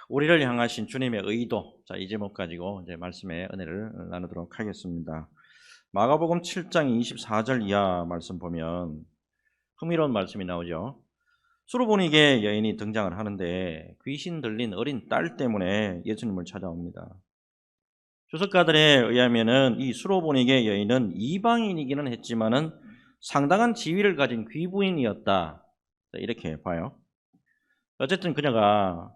우리를 향하신 주님의 의도. 자, 이 제목 가지고 이제 말씀의 은혜를 나누도록 하겠습니다. 마가복음 7장 24절 이하 말씀 보면 흥미로운 말씀이 나오죠. 수로보니게 여인이 등장을 하는데 귀신 들린 어린 딸 때문에 예수님을 찾아옵니다. 주석가들에 의하면은 이 수로보니게 여인은 이방인이기는 했지만은 상당한 지위를 가진 귀부인이었다. 이렇게 봐요. 어쨌든 그녀가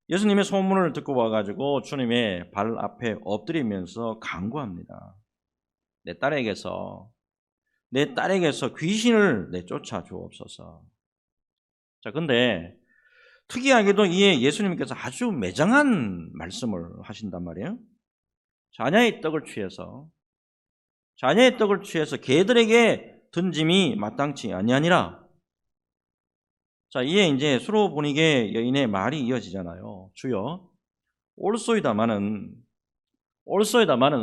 예수님의 소문을 듣고 와가지고 주님의 발 앞에 엎드리면서 간구합니다. 내 딸에게서 귀신을 내쫓아 주옵소서. 자, 근데 특이하게도 이에 예수님께서 아주 매정한 말씀을 하신단 말이에요. 자녀의 떡을 취해서 개들에게 던짐이 마땅치 아니하니라. 자, 이에 이제 수로보니게 여인의 말이 이어지잖아요. 주여, 올소이다마는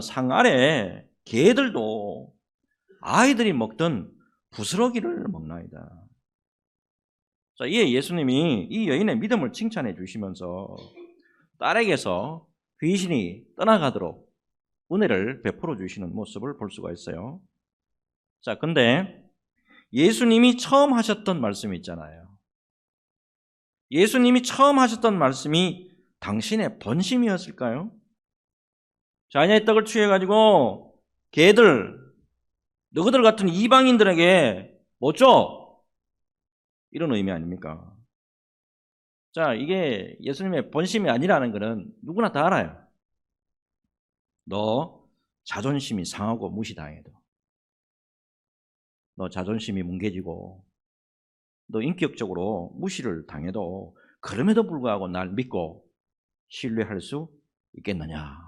상 아래 개들도 아이들이 먹던 부스러기를 먹나이다. 자, 이에 예수님이 이 여인의 믿음을 칭찬해 주시면서 딸에게서 귀신이 떠나가도록 은혜를 베풀어 주시는 모습을 볼 수가 있어요. 자, 근데 예수님이 처음 하셨던 말씀이 있잖아요. 예수님이 처음 하셨던 말씀이 당신의 번심이었을까요? 자녀의 떡을 취해가지고 개들, 너희들 같은 이방인들에게 못 줘! 이런 의미 아닙니까? 자, 이게 예수님의 본심이 아니라는 것은 누구나 다 알아요. 너 자존심이 상하고 무시당해도, 너 자존심이 뭉개지고, 너 인격적으로 무시를 당해도 그럼에도 불구하고 날 믿고 신뢰할 수 있겠느냐?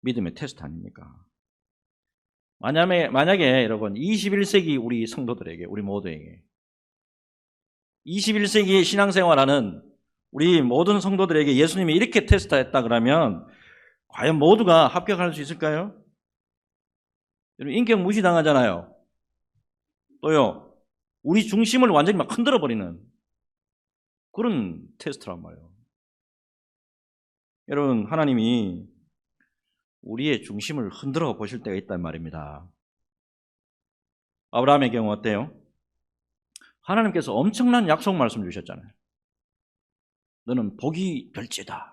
믿음의 테스트 아닙니까? 만약에 여러분 21세기 우리 성도들에게, 우리 모두에게 21세기의 신앙생활하는 우리 모든 성도들에게 예수님이 이렇게 테스트했다 그러면 과연 모두가 합격할 수 있을까요? 여러분 인격 무시당하잖아요. 또요, 우리 중심을 완전히 막 흔들어버리는 그런 테스트란 말이에요. 여러분, 하나님이 우리의 중심을 흔들어 보실 때가 있단 말입니다. 아브라함의 경우 어때요? 하나님께서 엄청난 약속 말씀 주셨잖아요. 너는 복이 될지어다.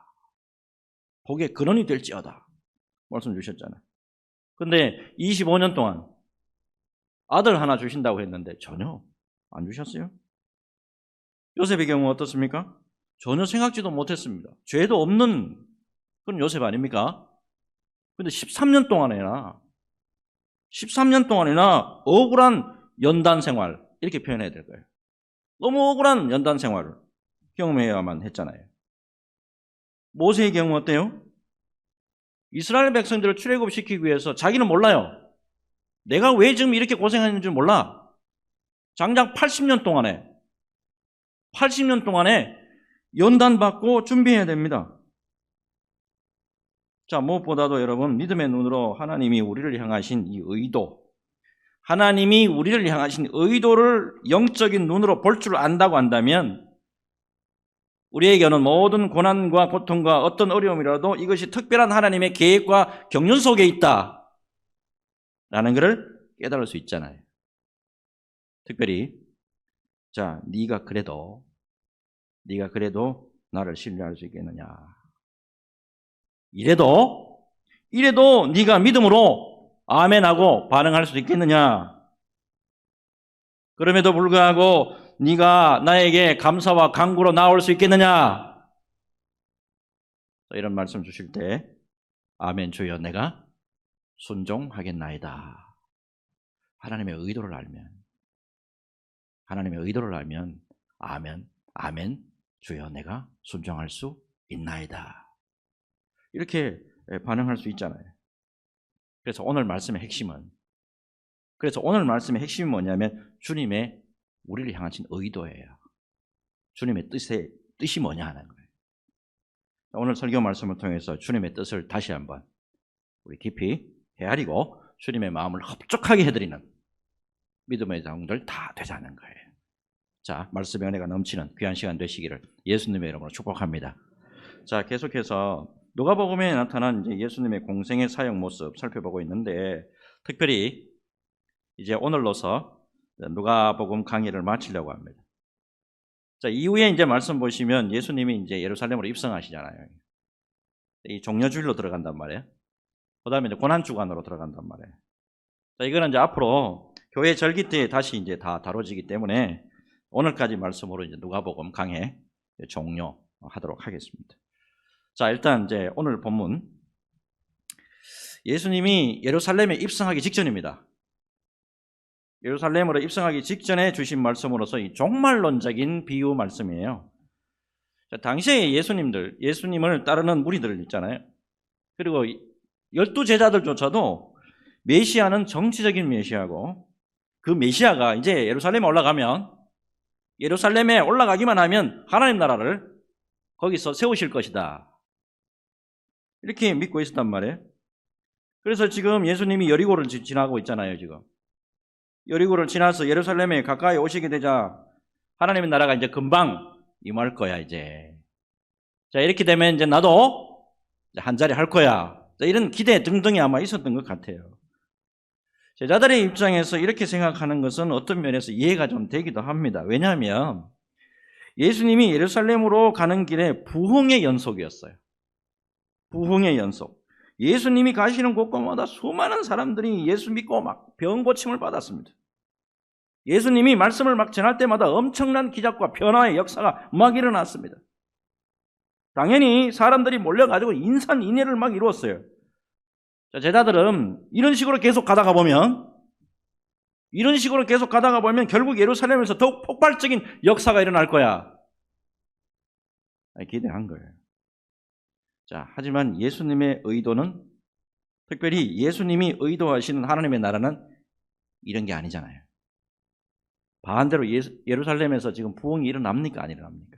복의 근원이 될지어다. 말씀 주셨잖아요. 근데 25년 동안 아들 하나 주신다고 했는데 전혀 안 주셨어요. 요셉의 경우 어떻습니까? 전혀 생각지도 못했습니다. 죄도 없는 그런 요셉 아닙니까? 근데 13년 동안이나 억울한 연단 생활, 이렇게 표현해야 될 거예요. 너무 억울한 연단 생활을 경험해야만 했잖아요. 모세의 경우 어때요? 이스라엘 백성들을 출애굽시키기 위해서 자기는 몰라요. 내가 왜 지금 이렇게 고생하는 줄 몰라. 장장 80년 동안에 연단받고 준비해야 됩니다. 자, 무엇보다도 여러분, 믿음의 눈으로 하나님이 우리를 향하신 이 의도, 하나님이 우리를 향하신 의도를 영적인 눈으로 볼 줄 안다고 한다면 우리에게는 모든 고난과 고통과 어떤 어려움이라도 이것이 특별한 하나님의 계획과 경륜 속에 있다 라는 것을 깨달을 수 있잖아요. 특별히 자, 네가 그래도 나를 신뢰할 수 있겠느냐. 이래도 네가 믿음으로 아멘하고 반응할 수 있겠느냐. 그럼에도 불구하고 네가 나에게 감사와 간구로 나올 수 있겠느냐. 이런 말씀 주실 때 아멘 주여 내가 순종하겠나이다. 하나님의 의도를 알면 아멘 주여 내가 순종할 수 있나이다. 이렇게 반응할 수 있잖아요. 그래서 오늘 말씀의 핵심이 뭐냐면 주님의 우리를 향하신 의도예요. 주님의 뜻이 뭐냐 하는 거예요. 오늘 설교 말씀을 통해서 주님의 뜻을 다시 한번 우리 깊이 헤아리고 주님의 마음을 흡족하게 해드리는 믿음의 자웅들 다 되자는 거예요. 자, 말씀의 은혜가 넘치는 귀한 시간 되시기를 예수님의 이름으로 축복합니다. 자, 계속해서 누가복음에 나타난 이제 예수님의 공생의 사역 모습 살펴보고 있는데, 특별히 이제 오늘로서 누가복음 강의를 마치려고 합니다. 자, 이후에 이제 말씀 보시면 예수님이 이제 예루살렘으로 입성하시잖아요. 이 종려주일로 들어간단 말이에요. 그 다음에 이제 고난주간으로 들어간단 말이에요. 자, 이거는 이제 앞으로 교회 절기 때 다시 이제 다 다뤄지기 때문에 오늘까지 말씀으로 이제 누가복음 강해 종료하도록 하겠습니다. 자, 일단 이제 오늘 본문, 예수님이 예루살렘에 입성하기 직전입니다. 예루살렘으로 입성하기 직전에 주신 말씀으로서 이 종말론적인 비유 말씀이에요. 자, 당시에 예수님을 따르는 무리들 있잖아요. 그리고 12제자들조차도 메시아는 정치적인 메시아고, 그 메시아가 이제 예루살렘에 올라가기만 하면 하나님 나라를 거기서 세우실 것이다, 이렇게 믿고 있었단 말이에요. 그래서 지금 예수님이 여리고를 지나고 있잖아요. 지금 여리고를 지나서 예루살렘에 가까이 오시게 되자 하나님의 나라가 이제 금방 임할 거야 이제. 자, 이렇게 되면 이제 나도 한 자리 할 거야, 자, 이런 기대 등등이 아마 있었던 것 같아요. 제자들의 입장에서 이렇게 생각하는 것은 어떤 면에서 이해가 좀 되기도 합니다. 왜냐하면 예수님이 예루살렘으로 가는 길에 부흥의 연속이었어요. 부흥의 연속. 예수님이 가시는 곳곳마다 수많은 사람들이 예수 믿고 막 병 고침을 받았습니다. 예수님이 말씀을 막 전할 때마다 엄청난 기적과 변화의 역사가 막 일어났습니다. 당연히 사람들이 몰려가지고 인산인해를 막 이루었어요. 자, 제자들은 이런 식으로 계속 가다가 보면 결국 예루살렘에서 더욱 폭발적인 역사가 일어날 거야, 기대한 거예요. 자, 하지만 예수님의 의도는, 특별히 예수님이 의도하시는 하나님의 나라는 이런 게 아니잖아요. 반대로 예루살렘에서 지금 부흥이 일어납니까? 안 일어납니까?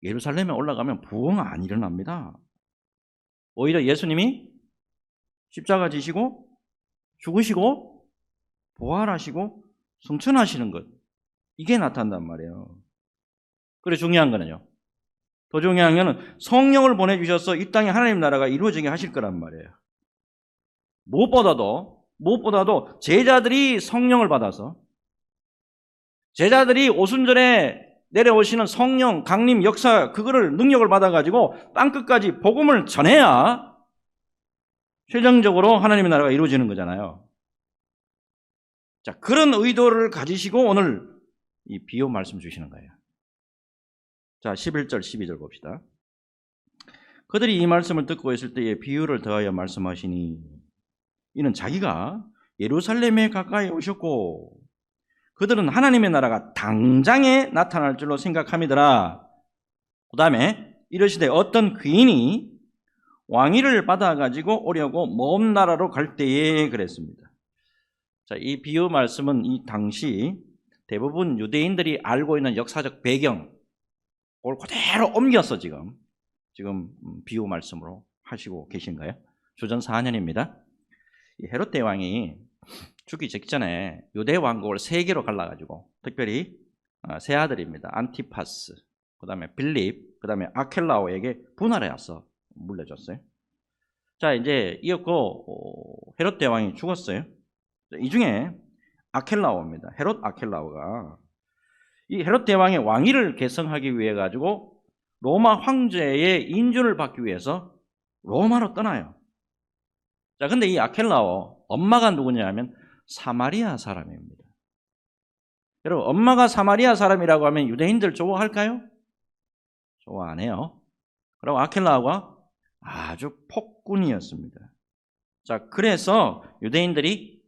예루살렘에 올라가면 부흥 안 일어납니다. 오히려 예수님이 십자가 지시고 죽으시고 부활하시고 승천하시는 것, 이게 나타난단 말이에요. 그래, 중요한 거는요, 더 중요한 거는 성령을 보내주셔서 이 땅에 하나님 나라가 이루어지게 하실 거란 말이에요. 무엇보다도 제자들이 성령을 받아서, 제자들이 오순절에 내려오시는 성령 강림 역사, 그거를 능력을 받아가지고 땅끝까지 복음을 전해야 최종적으로 하나님의 나라가 이루어지는 거잖아요. 자, 그런 의도를 가지시고 오늘 이 비유 말씀 주시는 거예요. 자, 11절 12절 봅시다. 그들이 이 말씀을 듣고 있을 때에 비유를 더하여 말씀하시니, 이는 자기가 예루살렘에 가까이 오셨고 그들은 하나님의 나라가 당장에 나타날 줄로 생각함이더라. 그 다음에 이르시되 어떤 귀인이 왕위를 받아가지고 오려고 먼 나라로 갈 때에 그랬습니다. 자, 이 비유 말씀은 이 당시 대부분 유대인들이 알고 있는 역사적 배경, 그걸 그대로 옮겨서 지금 비유 말씀으로 하시고 계신 거예요. 주전 4년입니다. 이 헤롯 대왕이 죽기 직전에 유대 왕국을 세 개로 갈라가지고, 특별히 세 아들입니다. 안티파스, 그 다음에 빌립, 그 다음에 아켈라오에게 분할해서 물려줬어요. 자, 이제 이었고 헤롯 대왕이 죽었어요. 이 중에 아켈라오입니다. 헤롯 아켈라오가 이 헤롯 대왕의 왕위를 계승하기 위해 가지고 로마 황제의 인준을 받기 위해서 로마로 떠나요. 자, 근데 이 아켈라오 엄마가 누구냐면 사마리아 사람입니다. 여러분, 엄마가 사마리아 사람이라고 하면 유대인들 좋아할까요? 좋아 안 해요. 그리고 아켈라오가 아주 폭군이었습니다. 자, 그래서 유대인들이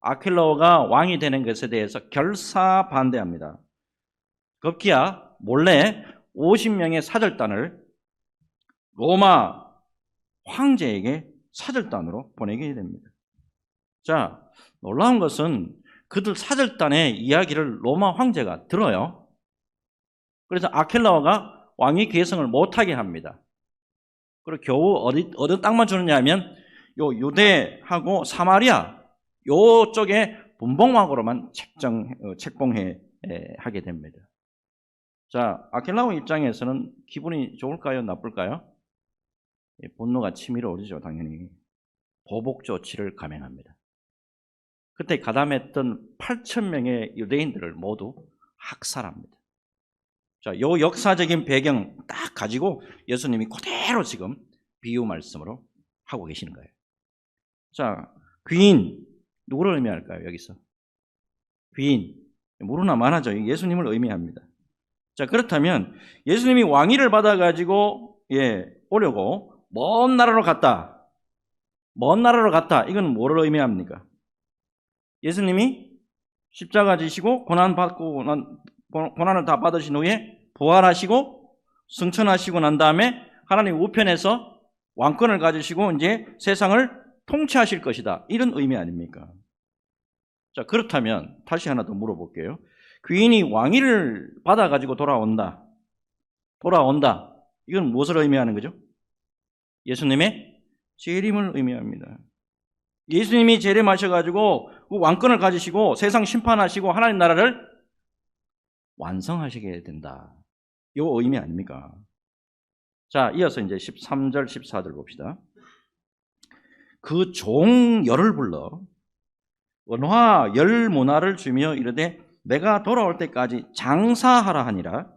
아켈라오가 왕이 되는 것에 대해서 결사 반대합니다. 급기야 몰래 50명의 사절단을 로마 황제에게 사절단으로 보내게 됩니다. 자, 놀라운 것은 그들 사절단의 이야기를 로마 황제가 들어요. 그래서 아켈라오가 왕위 계승을 못하게 합니다. 그리고 겨우 어느 땅만 주느냐 하면 요 유대하고 사마리아 요쪽에 분봉왕으로만 책봉해 하게 됩니다. 자, 아킬라오 입장에서는 기분이 좋을까요? 나쁠까요? 분노가 치밀어 오르죠, 당연히. 보복 조치를 감행합니다. 그때 가담했던 8,000명의 유대인들을 모두 학살합니다. 자, 요 역사적인 배경 딱 가지고 예수님이 그대로 지금 비유 말씀으로 하고 계시는 거예요. 자, 귀인, 누구를 의미할까요, 여기서? 귀인, 무르나 많아져. 예수님을 의미합니다. 자, 그렇다면 예수님이 왕위를 받아가지고 오려고 먼 나라로 갔다. 먼 나라로 갔다. 이건 뭐를 의미합니까? 예수님이 십자가 지시고 고난을 다 받으신 후에 부활하시고 승천하시고 난 다음에 하나님 우편에서 왕권을 가지시고 이제 세상을 통치하실 것이다. 이런 의미 아닙니까? 자, 그렇다면 다시 하나 더 물어볼게요. 귀인이 왕위를 받아가지고 돌아온다. 이건 무엇을 의미하는 거죠? 예수님의 재림을 의미합니다. 예수님이 재림하셔가지고 그 왕권을 가지시고 세상 심판하시고 하나님 나라를 완성하시게 된다. 이 의미 아닙니까? 자, 이어서 이제 13절, 14절 봅시다. 그 종열을 불러 은화 열 문화를 주며 이르되 내가 돌아올 때까지 장사하라 하니라.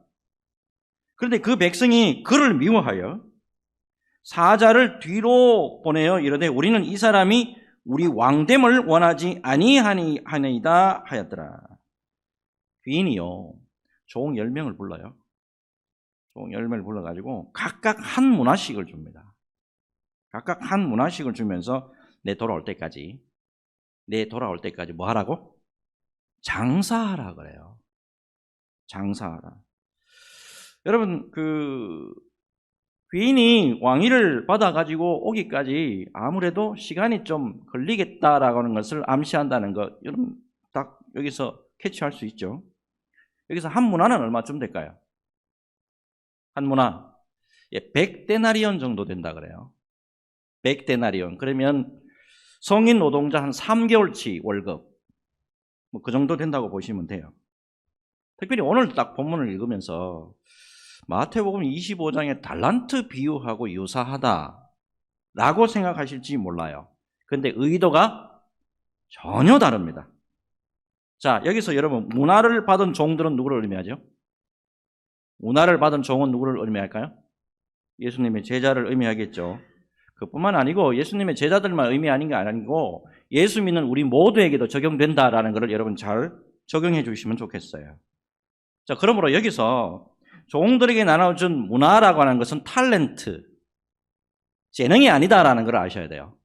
그런데 그 백성이 그를 미워하여 사자를 뒤로 보내어 이르되 우리는 이 사람이 우리 왕됨을 원하지 아니하니이다 하였더라. 귀인이요, 종 10명을 불러요. 종 10명을 불러가지고 각각 한 문화씩을 줍니다. 각각 한 문화씩을 주면서 내 돌아올 때까지 뭐 하라고? 장사하라 그래요. 장사하라. 여러분, 귀인이 왕위를 받아가지고 오기까지 아무래도 시간이 좀 걸리겠다라고 하는 것을 암시한다는 것, 여러분 딱 여기서 캐치할 수 있죠. 여기서 한 문화는 얼마쯤 될까요? 한 문화 100데나리온 정도 된다 그래요. 100데나리온. 그러면 성인 노동자 한 3개월치 월급 뭐 그 정도 된다고 보시면 돼요. 특별히 오늘 딱 본문을 읽으면서 마태복음 25장의 달란트 비유하고 유사하다라고 생각하실지 몰라요. 그런데 의도가 전혀 다릅니다. 자, 여기서 여러분 문화를 받은 종들은 누구를 의미하죠? 문화를 받은 종은 누구를 의미할까요? 예수님의 제자를 의미하겠죠. 그뿐만 아니고 예수님의 제자들만 의미하는 게 아니고 예수 믿는 우리 모두에게도 적용된다라는 것을 여러분 잘 적용해 주시면 좋겠어요. 자, 그러므로 여기서 종들에게 나눠준 문화라고 하는 것은 탤런트, 재능이 아니다라는 걸 아셔야 돼요.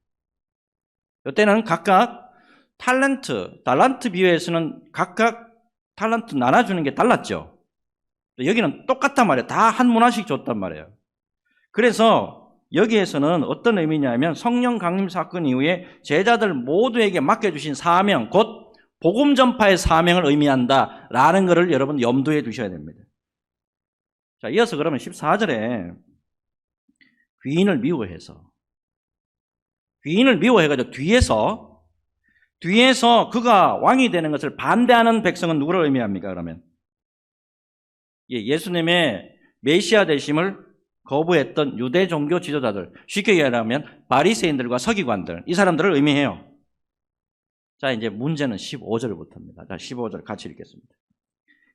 이때는 각각 달란트 비유에서는 각각 탤런트 나눠주는 게 달랐죠. 여기는 똑같단 말이에요. 다 한 문화씩 줬단 말이에요. 그래서 여기에서는 어떤 의미냐면 성령 강림 사건 이후에 제자들 모두에게 맡겨주신 사명, 곧 복음 전파의 사명을 의미한다라는 것을 여러분 염두에 두셔야 됩니다. 자, 이어서 그러면 14절에 귀인을 미워해가지고 뒤에서 그가 왕이 되는 것을 반대하는 백성은 누구를 의미합니까, 그러면? 예수님의 메시아 되심을 거부했던 유대 종교 지도자들, 쉽게 얘기하면 바리새인들과 서기관들, 이 사람들을 의미해요. 자, 이제 문제는 15절부터입니다. 자, 15절 같이 읽겠습니다.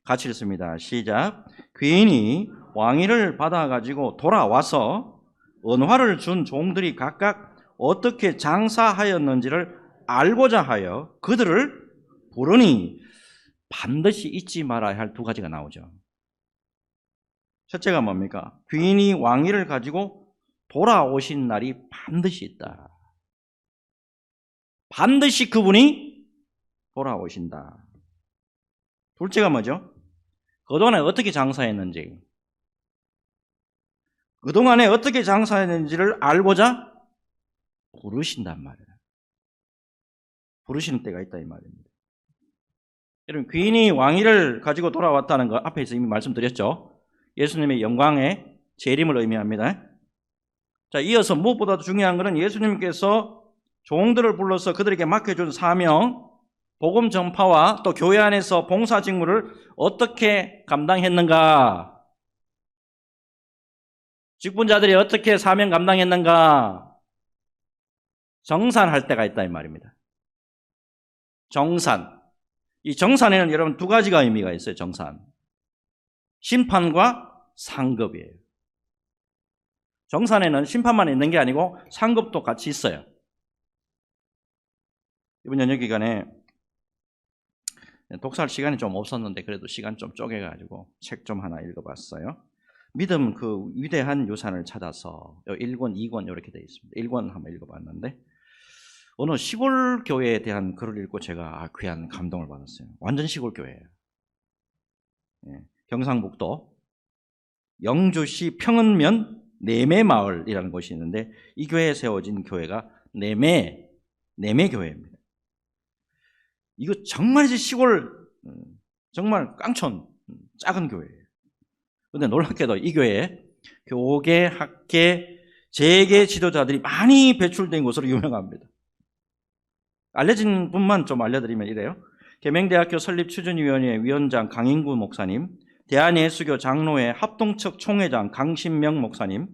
같이 읽습니다. 시작. 귀인이 왕위를 받아가지고 돌아와서 은화를 준 종들이 각각 어떻게 장사하였는지를 알고자 하여 그들을 부르니 반드시 잊지 말아야 할 두 가지가 나오죠. 첫째가 뭡니까? 귀인이 왕위를 가지고 돌아오신 날이 반드시 있다. 반드시 그분이 돌아오신다. 둘째가 뭐죠? 그동안에 어떻게 장사했는지, 그동안에 어떻게 장사했는지를 알고자 부르신단 말이에요. 부르시는 때가 있다 이 말입니다. 여러분, 귀인이 왕위를 가지고 돌아왔다는 거 앞에서 이미 말씀드렸죠. 예수님의 영광의 재림을 의미합니다. 자, 이어서 무엇보다도 중요한 것은 예수님께서 종들을 불러서 그들에게 맡겨준 사명, 복음 전파와 또 교회 안에서 봉사 직무를 어떻게 감당했는가? 직분자들이 어떻게 사명 감당했는가? 정산할 때가 있다 이 말입니다. 정산. 이 정산에는 여러분 두 가지가 의미가 있어요. 정산. 심판과 상급이에요. 정산에는 심판만 있는 게 아니고 상급도 같이 있어요. 이번 연휴 기간에 독서할 시간이 좀 없었는데 그래도 시간 좀 쪼개가지고 책 좀 하나 읽어봤어요. 믿음 그 위대한 유산을 찾아서 1권, 2권 이렇게 되어 있습니다. 1권 한번 읽어봤는데 어느 시골 교회에 대한 글을 읽고 제가 귀한 감동을 받았어요. 완전 시골 교회예요. 경상북도 영주시 평은면 내매마을이라는 곳이 있는데 이 교회에 세워진 교회가 내매교회입니다. 이거 정말 시골 정말 깡촌 작은 교회예요. 그런데 놀랍게도 이 교회에 교계, 학계, 재계 지도자들이 많이 배출된 곳으로 유명합니다. 알려진 분만 좀 알려드리면 이래요. 계명대학교 설립추진위원회 위원장 강인구 목사님, 대한예수교 장로회 합동측 총회장 강신명 목사님,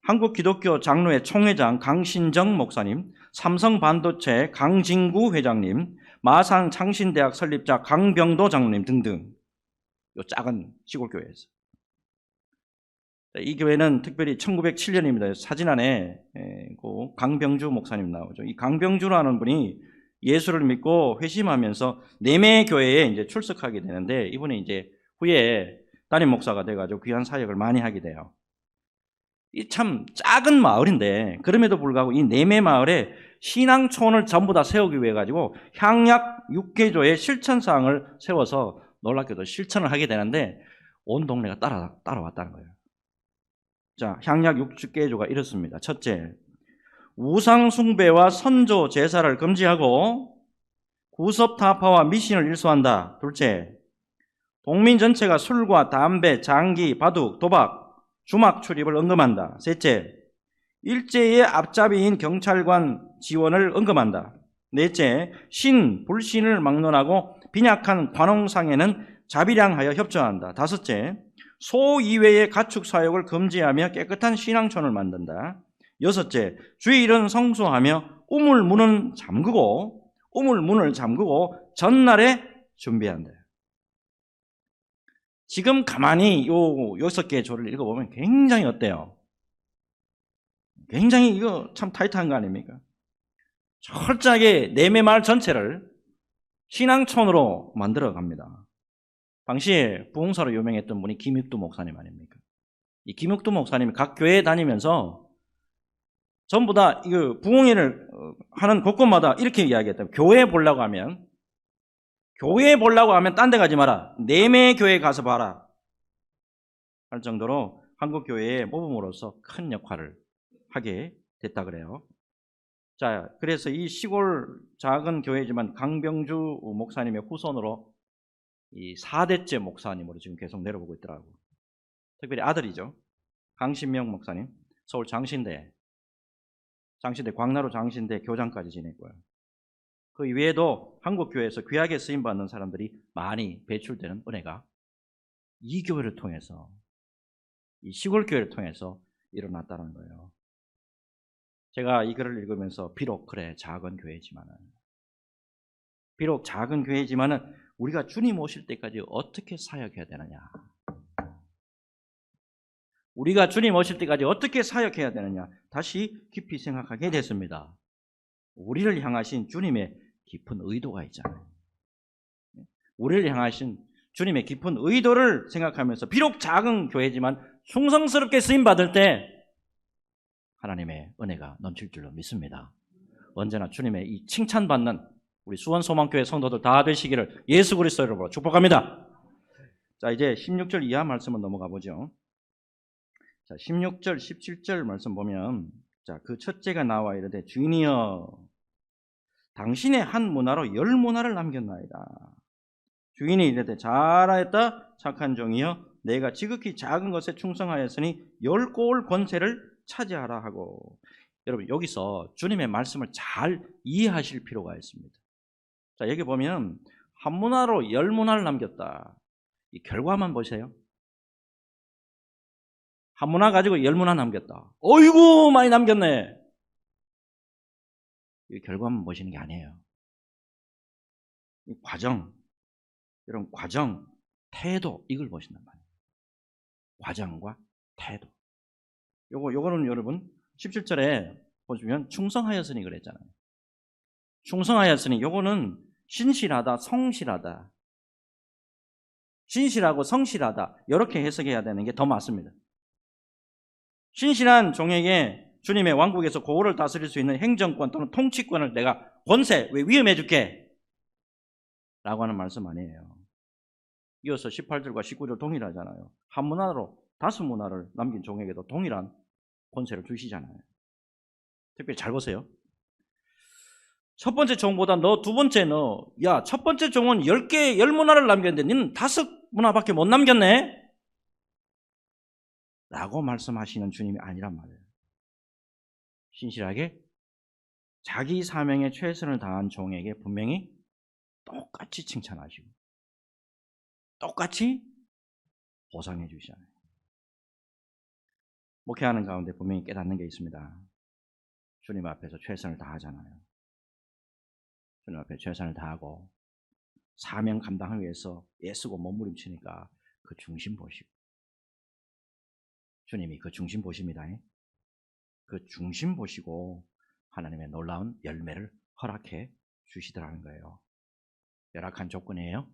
한국기독교 장로회 총회장 강신정 목사님, 삼성반도체 강진구 회장님, 마산 창신대학 설립자 강병도 장로님 등등 이 작은 시골교회에서 이 교회는 특별히 1907년입니다. 사진 안에 그 강병주 목사님 나오죠. 이 강병주라는 분이 예수를 믿고 회심하면서 내매교회에 이제 출석하게 되는데 이분이 이제 후에 담임 목사가 돼가지고 귀한 사역을 많이 하게 돼요. 이 참 작은 마을인데 그럼에도 불구하고 이 내매마을에 신앙촌을 전부 다 세우기 위해 가지고 향약 6개조의 실천사항을 세워서 놀랍게도 실천을 하게 되는데 온 동네가 따라왔다는 거예요. 자, 향약 6개조가 이렇습니다. 첫째, 우상 숭배와 선조 제사를 금지하고 구섭타파와 미신을 일소한다. 둘째, 동민 전체가 술과 담배, 장기, 바둑, 도박, 주막 출입을 언급한다. 셋째, 일제의 앞잡이인 경찰관 지원을 언급한다. 넷째, 신, 불신을 막론하고 빈약한 관홍상에는 자비량하여 협조한다. 다섯째, 소 이외의 가축 사육을 금지하며 깨끗한 신앙촌을 만든다. 여섯째, 주일은 성수하며 우물문을 잠그고 전날에 준비한다. 지금 가만히 요 6개의 조를 읽어보면 굉장히 어때요? 굉장히 이거 참 타이트한 거 아닙니까? 철저하게 내매마을 전체를 신앙촌으로 만들어 갑니다. 당시에 부흥사로 유명했던 분이 김익두 목사님 아닙니까? 이 김익두 목사님이 각 교회에 다니면서 전부 다 이거 부흥회를 하는 곳곳마다 이렇게 이야기했다. 교회 보려고 하면 딴 데 가지 마라. 내매교회 가서 봐라. 할 정도로 한국교회의 모범으로서 큰 역할을 하게 됐다 그래요. 자, 그래서 이 시골 작은 교회지만 강병주 목사님의 후손으로 이 4대째 목사님으로 지금 계속 내려보고 있더라고요. 특별히 아들이죠. 강신명 목사님, 서울 장신대 광나루 장신대 교장까지 지냈고요. 그 이외에도 한국교회에서 귀하게 쓰임받는 사람들이 많이 배출되는 은혜가 이 교회를 통해서, 이 시골교회를 통해서 일어났다는 거예요. 제가 이 글을 읽으면서 비록 작은 교회지만은 우리가 주님 오실 때까지 어떻게 사역해야 되느냐, 우리가 주님 오실 때까지 어떻게 사역해야 되느냐 다시 깊이 생각하게 됐습니다. 우리를 향하신 주님의 깊은 의도가 있잖아요. 우리를 향하신 주님의 깊은 의도를 생각하면서 비록 작은 교회지만 충성스럽게 쓰임받을 때 하나님의 은혜가 넘칠 줄로 믿습니다. 언제나 주님의 이 칭찬받는 우리 수원소망교회 성도들 다 되시기를 예수 그리스도 이름으로 축복합니다. 자, 이제 16절 이하 말씀을 넘어가 보죠. 자, 16절, 17절 말씀 보면, 자, 그 첫째가 나와 이르되 주인이여 당신의 한 문화로 10문화를 남겼나이다. 주인이 이르되 잘하였다 착한 종이여 내가 지극히 작은 것에 충성하였으니 10고을 권세를 차지하라 하고. 여러분, 여기서 주님의 말씀을 잘 이해하실 필요가 있습니다. 자, 여기 보면 한 문화로 10문화를 남겼다. 이 결과만 보세요. 한 문화 가지고 10문화 남겼다. 어이구 많이 남겼네. 이 결과만 보시는 게 아니에요. 이 과정, 이런 과정, 태도, 이걸 보신단 말이에요. 과정과 태도. 요거는 여러분 17절에 보시면 충성하였으니 그랬잖아요. 충성하였으니 요거는 신실하다, 성실하다. 신실하고 성실하다. 이렇게 해석해야 되는 게 더 맞습니다. 신실한 종에게 주님의 왕국에서 고을을 다스릴 수 있는 행정권 또는 통치권을 내가 권세, 위임해 줄게 라고 하는 말씀 아니에요. 이어서 18절과 19절 동일하잖아요. 한 문화로 5문화를 남긴 종에게도 동일한 권세를 주시잖아요. 특별히 잘 보세요. 첫 번째 종보다 너 두 번째 야, 첫 번째 종은 10문화를 남겼는데 너는 5문화밖에 못 남겼네? 라고 말씀하시는 주님이 아니란 말이에요. 신실하게 자기 사명에 최선을 다한 종에게 분명히 똑같이 칭찬하시고 똑같이 보상해 주시잖아요. 목회하는 가운데 분명히 깨닫는 게 있습니다. 주님 앞에서 최선을 다하잖아요. 주님 앞에 최선을 다하고 사명 감당을 위해서 애쓰고 몸부림치니까 그 중심 보시고 주님이 그 중심 보십니다. 그 중심 보시고 하나님의 놀라운 열매를 허락해 주시더라는 거예요. 열악한 조건이에요.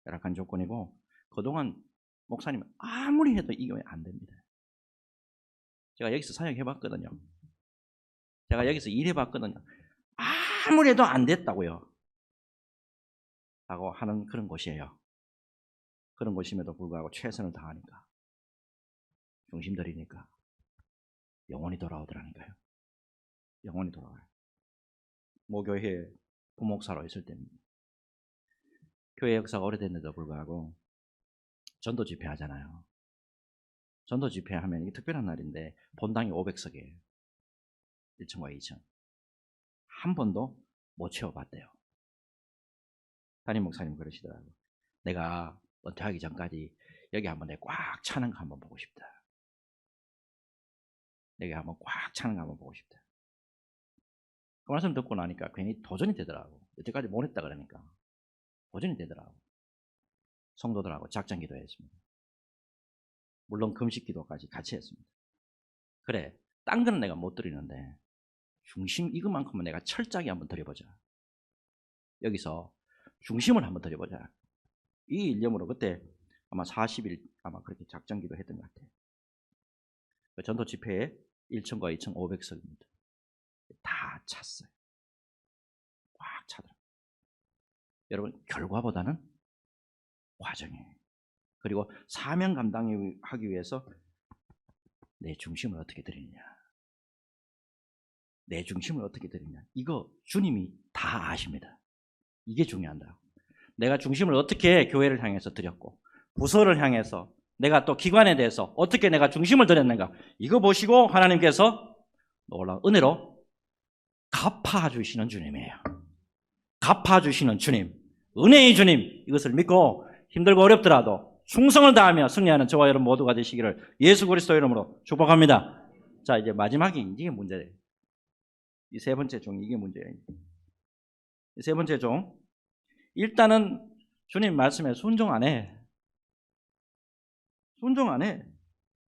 열악한 조건이고 그동안 목사님은 아무리 해도 이게 안 됩니다. 제가 여기서 사역해봤거든요. 제가 여기서 일해봤거든요. 아무리 해도 안 됐다고요. 라고 하는 그런 곳이에요. 그런 곳임에도 불구하고 최선을 다하니까 중심 들이니까 영혼이 돌아오더라니까요. 영혼이 돌아와요. 모교회 부목사로 있을 때입니다. 교회 역사가 오래됐는데도 불구하고 전도 집회 하잖아요. 전도 집회 하면 이게 특별한 날인데 본당이 500석이에요. 1층과 2층. 한 번도 못 채워봤대요. 담임 목사님 그러시더라고요. 내가 은퇴하기 전까지 여기 한번 내가 꽉 차는 거 한번 보고 싶다. 여기 한번 꽉 차는 거 한번 보고 싶다. 그 말씀 듣고 나니까 괜히 도전이 되더라고. 여태까지 못 했다 그러니까 도전이 되더라고. 성도들하고 작전 기도했습니다. 물론 금식 기도까지 같이 했습니다. 그래, 딴 거는 내가 못 드리는데 중심 이것만큼은 내가 철저하게 한번 드려보자. 여기서 중심을 한번 드려보자. 이 일념으로 그때 아마 40일 아마 그렇게 작전 기도했던 것 같아요. 그 전도 집회에 1층과 2층 500석입니다. 다 찼어요. 꽉 차더라고요. 여러분 결과보다는 과정이에요. 그리고 사명 감당하기 위해서 내 중심을 어떻게 드리느냐. 내 중심을 어떻게 드리느냐. 이거 주님이 다 아십니다. 이게 중요하다. 내가 중심을 어떻게 교회를 향해서 드렸고 부서를 향해서 내가 또 기관에 대해서 어떻게 내가 중심을 드렸는가. 이거 보시고 하나님께서 놀라운 은혜로 갚아주시는 주님이에요. 갚아주시는 주님, 은혜의 주님, 이것을 믿고 힘들고 어렵더라도 충성을 다하며 승리하는 저와 여러분 모두가 되시기를 예수 그리스도 이름으로 축복합니다. 자, 이제 마지막이 이게 문제예요. 이 세 번째 종, 이게 문제예요. 이 세 번째 종, 일단은 주님 말씀에 순종 안 해. 순종 안 해.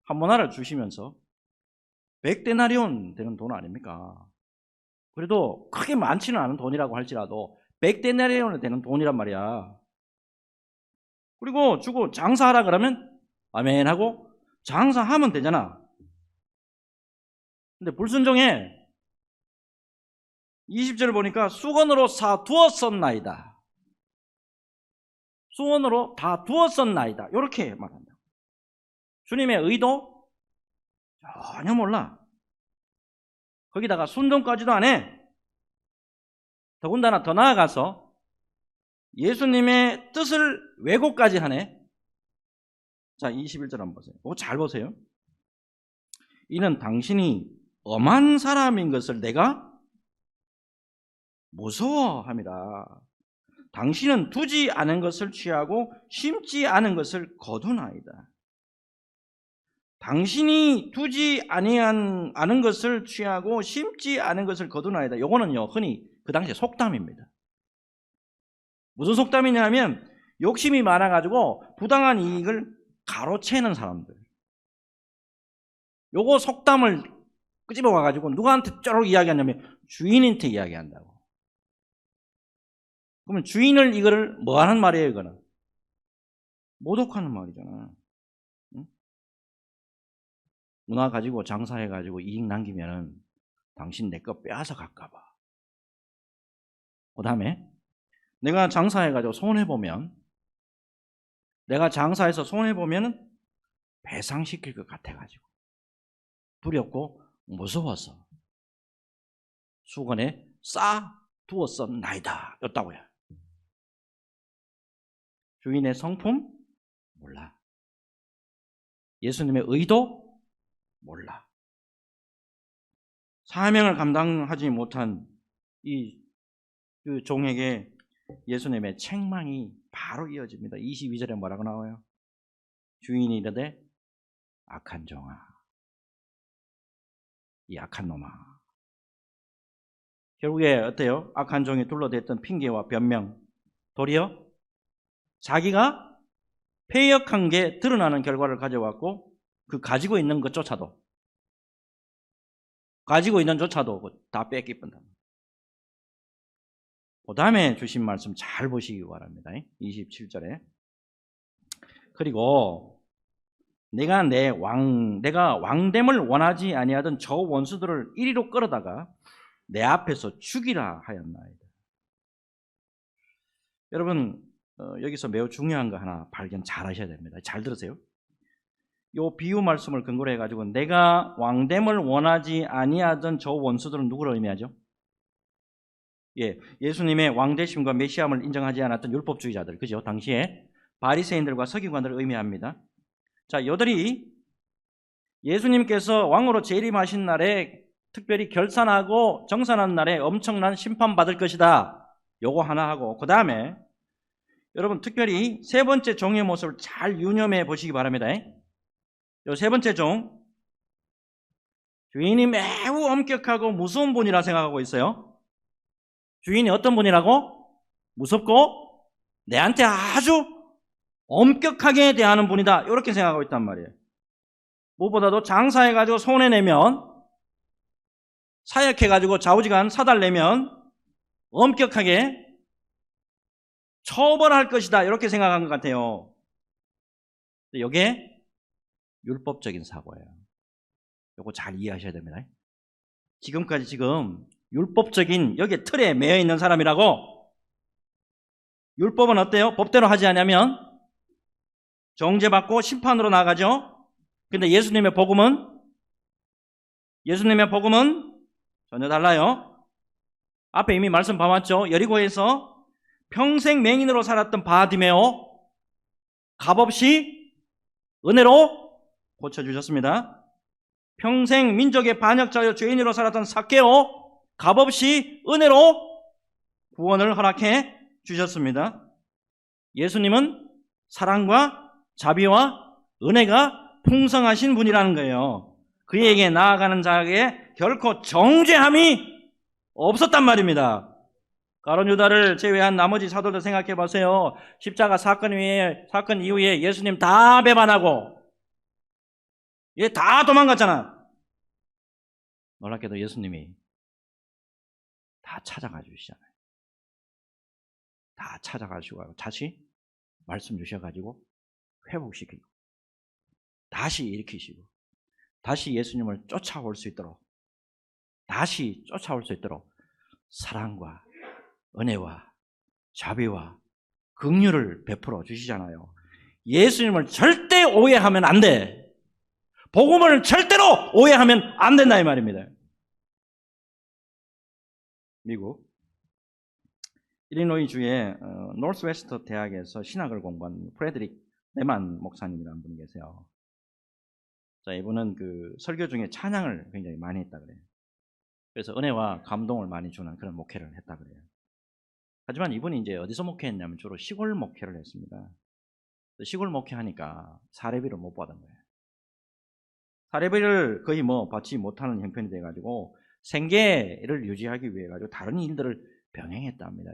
한 문화를 주시면서 100데나리온 되는 돈 아닙니까? 그래도 크게 많지는 않은 돈이라고 할지라도 100데나리온이 되는 돈이란 말이야. 그리고 주고 장사하라 그러면 아멘 하고 장사하면 되잖아. 근데 불순종해. 20절을 보니까 수건으로 사 두었었나이다. 수건으로 다 두었었나이다. 이렇게 말한다. 주님의 의도 전혀 몰라. 거기다가 순종까지도 안 해. 더군다나 더 나아가서 예수님의 뜻을 왜곡까지 하네. 자, 21절 한번 보세요. 잘 보세요. 이는 당신이 엄한 사람인 것을 내가 무서워함이라. 당신은 두지 않은 것을 취하고 심지 않은 것을 거두나이다. 당신이 두지 않은 것을 취하고 심지 않은 것을 거두나이다. 요거는요, 흔히 그 당시에 속담입니다. 무슨 속담이냐면 욕심이 많아가지고 부당한 이익을 가로채는 사람들. 요거 속담을 끄집어 와가지고 누구한테 쪼록 이야기하냐면 주인한테 이야기한다고. 그러면 주인을 이거를 뭐 하는 말이에요, 이거는? 모독하는 말이잖아. 응? 문화 가지고 장사해가지고 이익 남기면은 당신 내 거 빼앗아 갈까봐. 그 다음에 내가 장사해가지고 손해보면, 내가 장사해서 손해보면 배상시킬 것 같아가지고 두렵고 무서워서 수건에 싸 두었었나이다 였다고요. 주인의 성품 몰라. 예수님의 의도 몰라. 사명을 감당하지 못한 이 그 종에게 예수님의 책망이 바로 이어집니다. 22절에 뭐라고 나와요? 주인이 이르되 악한 종아, 이 악한 놈아. 결국에 어때요? 악한 종이 둘러댔던 핑계와 변명, 도리어 자기가 패역한 게 드러나는 결과를 가져왔고, 그 가지고 있는 것조차도 다 뺏기뿐다. 그 다음에 주신 말씀 잘 보시기 바랍니다. 27절에. 그리고 내가 왕됨을 원하지 아니하던 저 원수들을 이리로 끌어다가 내 앞에서 죽이라 하였나이다. 여러분, 여기서 매우 중요한 거 하나 발견 잘 하셔야 됩니다. 잘 들으세요. 요 비유 말씀을 근거로 해가지고 내가 왕됨을 원하지 아니하던 저 원수들은 누구를 의미하죠? 예수님의 왕되심과 메시아임을 인정하지 않았던 율법주의자들, 그죠? 당시에 바리새인들과 서기관들을 의미합니다. 자, 이들이 예수님께서 왕으로 재림하신 날에 특별히 결산하고 정산하는 날에 엄청난 심판받을 것이다. 요거 하나 하고, 그 다음에 여러분 특별히 세 번째 종의 모습을 잘 유념해 보시기 바랍니다. 요 세 번째 종, 주인이 매우 엄격하고 무서운 분이라 생각하고 있어요. 주인이 어떤 분이라고? 무섭고 내한테 아주 엄격하게 대하는 분이다, 이렇게 생각하고 있단 말이에요. 무엇보다도 장사해가지고 손해내면, 사역해가지고 좌우지간 사달내면 엄격하게 처벌할 것이다, 이렇게 생각한 것 같아요. 이게 율법적인 사고예요. 이거 잘 이해하셔야 됩니다. 지금까지 율법적인 여기에 틀에 매여 있는 사람이라고. 율법은 어때요? 법대로 하지 않으면 정죄받고 심판으로 나가죠. 근데 예수님의 복음은 전혀 달라요. 앞에 이미 말씀 봐왔죠. 여리고에서 평생 맹인으로 살았던 바디메오 값없이 은혜로 고쳐주셨습니다. 평생 민족의 반역자여 죄인으로 살았던 삭개오 값없이 은혜로 구원을 허락해 주셨습니다. 예수님은 사랑과 자비와 은혜가 풍성하신 분이라는 거예요. 그에게 나아가는 자에게 결코 정죄함이 없었단 말입니다. 가룟 유다를 제외한 나머지 사도들 생각해 보세요. 십자가 사건 이후에 예수님 다 배반하고 얘 다 도망갔잖아. 놀랍게도 예수님이 다 찾아가 주시잖아요. 다 찾아가시고 다시 말씀 주셔가지고 회복시키고 다시 일으키시고 다시 예수님을 쫓아올 수 있도록 사랑과 은혜와 자비와 긍휼을 베풀어 주시잖아요. 예수님을 절대 오해하면 안 돼. 복음을 절대로 오해하면 안 된다, 이 말입니다. 미국 일리노이주의 노스웨스트 대학에서 신학을 공부한 프레드릭 레만 목사님이라는 분이 계세요. 자, 이분은 그 설교 중에 찬양을 굉장히 많이 했다 그래요. 그래서 은혜와 감동을 많이 주는 그런 목회를 했다 그래요. 하지만 이분이 이제 어디서 목회했냐면 주로 시골 목회를 했습니다. 시골 목회하니까 사례비를 못 받은 거예요. 사례비를 거의 받지 못하는 형편이 돼가지고 생계를 유지하기 위해 가지고 다른 일들을 병행했답니다.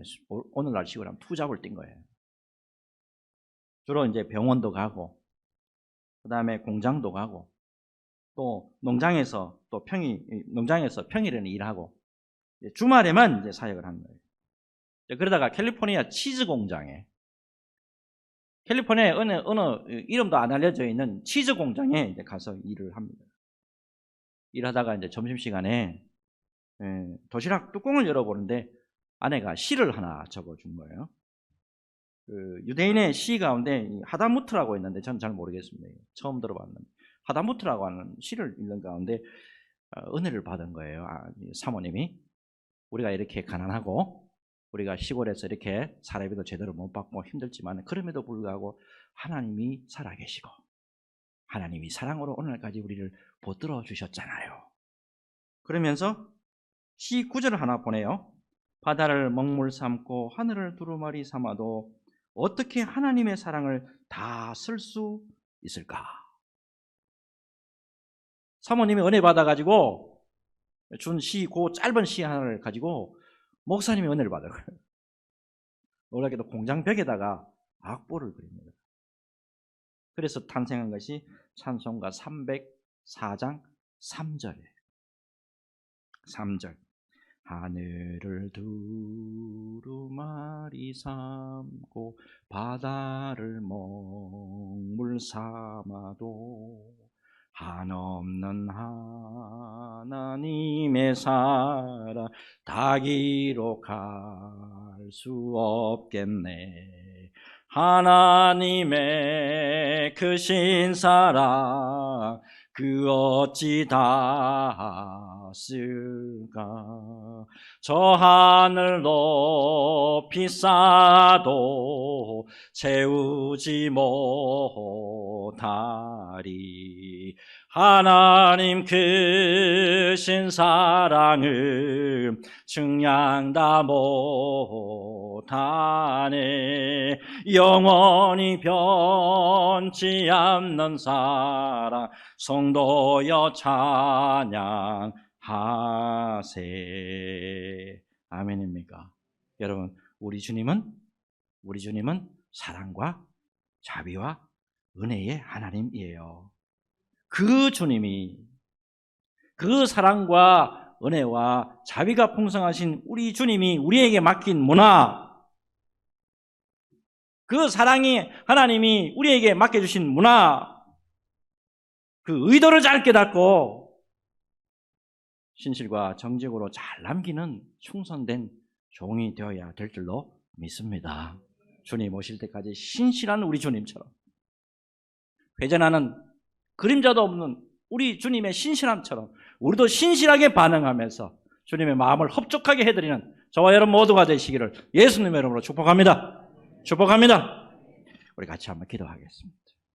오늘날 식으로 하면 투잡을 뛴 거예요. 주로 이제 병원도 가고, 그 다음에 공장도 가고, 또 농장에서 평일에는 일하고, 주말에만 이제 사역을 하는 거예요. 그러다가 캘리포니아 치즈 공장에, 캘리포니아의 어느 이름도 안 알려져 있는 치즈 공장에 이제 가서 일을 합니다. 일하다가 이제 점심시간에 도시락 뚜껑을 열어보는데 아내가 시를 하나 적어준 거예요. 그 유대인의 시 가운데 하다무트라고 있는데 저는 잘 모르겠습니다. 처음 들어봤는데 하다무트라고 하는 시를 읽는 가운데 은혜를 받은 거예요. 사모님이 우리가 이렇게 가난하고 우리가 시골에서 이렇게 사례비도 제대로 못 받고 힘들지만 그럼에도 불구하고 하나님이 살아계시고 하나님이 사랑으로 오늘까지 우리를 붙들어 주셨잖아요. 그러면서 시 구절을 하나 보내요. 바다를 먹물 삼고 하늘을 두루마리 삼아도 어떻게 하나님의 사랑을 다 쓸 수 있을까? 사모님이 은혜 받아가지고 준 시, 그 짧은 시 하나를 가지고 목사님이 은혜를 받아요. 놀랍게도 공장 벽에다가 악보를 그립니다. 그래서 탄생한 것이 찬송가 304장 3절이에요. 3절. 하늘을 두루마리 삼고 바다를 먹물 삼아도 한없는 하나님의 사랑 다 기록할 수 없겠네. 하나님의 크신 사랑 그 어찌 다 쓸까. 저 하늘 높이 쌓아도 채우지 못하리. 하나님 크신 사랑을 증량 다 못하네. 영원히 변치 않는 사랑 성도여 찬양하세. 아멘입니까? 여러분, 우리 주님은 사랑과 자비와 은혜의 하나님이에요. 그 주님이, 그 사랑과 은혜와 자비가 풍성하신 우리 주님이 우리에게 맡긴 문화, 그 사랑이 하나님이 우리에게 맡겨주신 문화, 그 의도를 잘 깨닫고 신실과 정직으로 잘 남기는 충성된 종이 되어야 될 줄로 믿습니다. 주님 오실 때까지 신실한 우리 주님처럼, 회전하는 그림자도 없는 우리 주님의 신실함처럼 우리도 신실하게 반응하면서 주님의 마음을 흡족하게 해드리는 저와 여러분 모두가 되시기를 예수님의 이름으로 축복합니다. 축복합니다. 우리 같이 한번 기도하겠습니다.